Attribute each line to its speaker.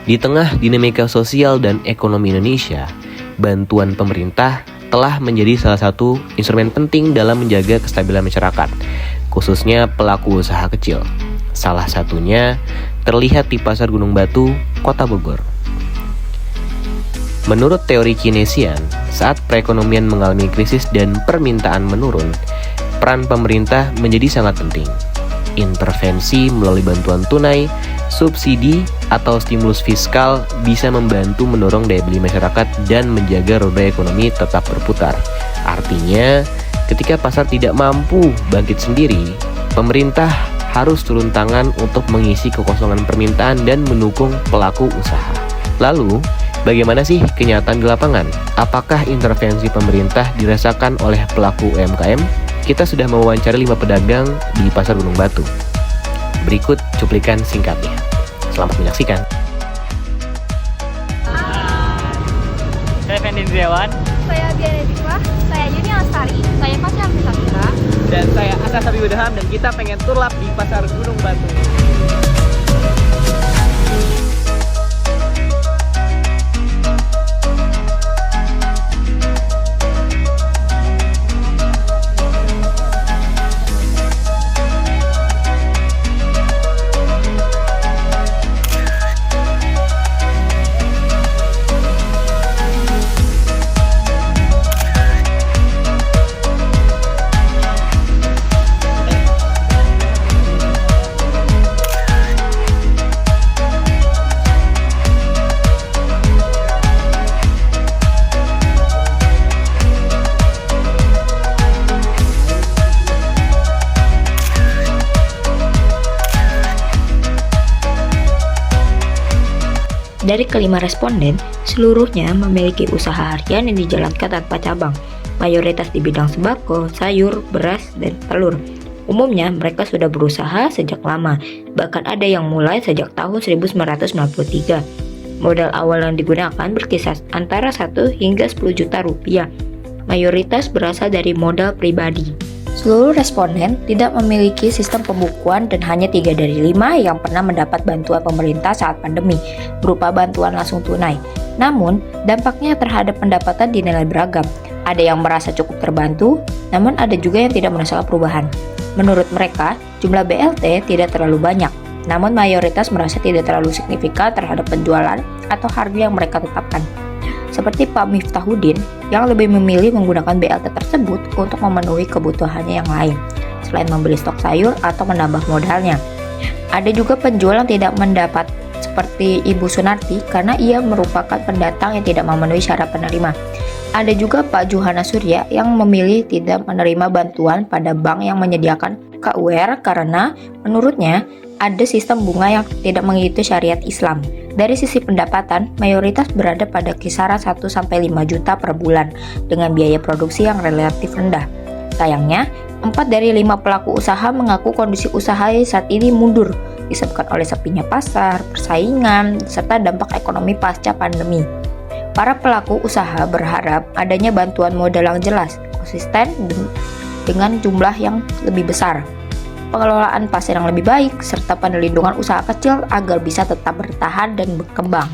Speaker 1: Di tengah dinamika sosial dan ekonomi Indonesia, bantuan pemerintah telah menjadi salah satu instrumen penting dalam menjaga kestabilan masyarakat, khususnya pelaku usaha kecil. Salah satunya terlihat di Pasar Gunung Batu, Kota Bogor. Menurut teori Keynesian, saat perekonomian mengalami krisis dan permintaan menurun, peran pemerintah menjadi sangat penting. Intervensi melalui bantuan tunai, subsidi, atau stimulus fiskal bisa membantu mendorong daya beli masyarakat dan menjaga roda ekonomi tetap berputar. Artinya, ketika pasar tidak mampu bangkit sendiri, pemerintah harus turun tangan untuk mengisi kekosongan permintaan dan mendukung pelaku usaha. Lalu, bagaimana sih kenyataan di lapangan? Apakah intervensi pemerintah dirasakan oleh pelaku UMKM? Kita sudah mewawancari 5 pedagang di Pasar Gunung Batu. Berikut cuplikan singkatnya. Selamat menyaksikan.
Speaker 2: Saya Fendi Driawan.
Speaker 3: Saya Diana Diklah. Saya Yuni Lestari. Saya Fasya Safira.
Speaker 2: Dan saya Asa Sabiudaham, dan kita pengen turlap di Pasar Gunung Batu.
Speaker 4: Dari kelima responden, seluruhnya memiliki usaha harian yang dijalankan tanpa cabang, mayoritas di bidang sembako, sayur, beras, dan telur. Umumnya mereka sudah berusaha sejak lama, bahkan ada yang mulai sejak tahun 1993. Modal awal yang digunakan berkisar antara 1 hingga 10 juta rupiah. Mayoritas berasal dari modal pribadi. Seluruh responden tidak memiliki sistem pembukuan dan hanya 3 dari 5 yang pernah mendapat bantuan pemerintah saat pandemi berupa bantuan langsung tunai. Namun, dampaknya terhadap pendapatan dinilai beragam. Ada yang merasa cukup terbantu, namun ada juga yang tidak merasakan perubahan. Menurut mereka, jumlah BLT tidak terlalu banyak, namun mayoritas merasa tidak terlalu signifikan terhadap penjualan atau harga yang mereka tetapkan. Seperti Pak Miftahudin yang lebih memilih menggunakan BLT tersebut untuk memenuhi kebutuhannya yang lain, selain membeli stok sayur atau menambah modalnya. Ada juga penjual yang tidak mendapat, seperti Ibu Sunarti, karena ia merupakan pendatang yang tidak memenuhi syarat penerima. Ada juga Pak Juhana Surya yang memilih tidak menerima bantuan pada bank yang menyediakan KUR karena menurutnya ada sistem bunga yang tidak mengikuti syariat Islam. Dari sisi pendapatan, mayoritas berada pada kisaran 1-5 juta per bulan dengan biaya produksi yang relatif rendah. Sayangnya, 4 dari 5 pelaku usaha mengaku kondisi usaha saat ini mundur disebabkan oleh sepinya pasar, persaingan, serta dampak ekonomi pasca pandemi. Para pelaku usaha berharap adanya bantuan modal yang jelas, konsisten, dengan jumlah yang lebih besar, pengelolaan pasar yang lebih baik, serta perlindungan usaha kecil agar bisa tetap bertahan dan berkembang.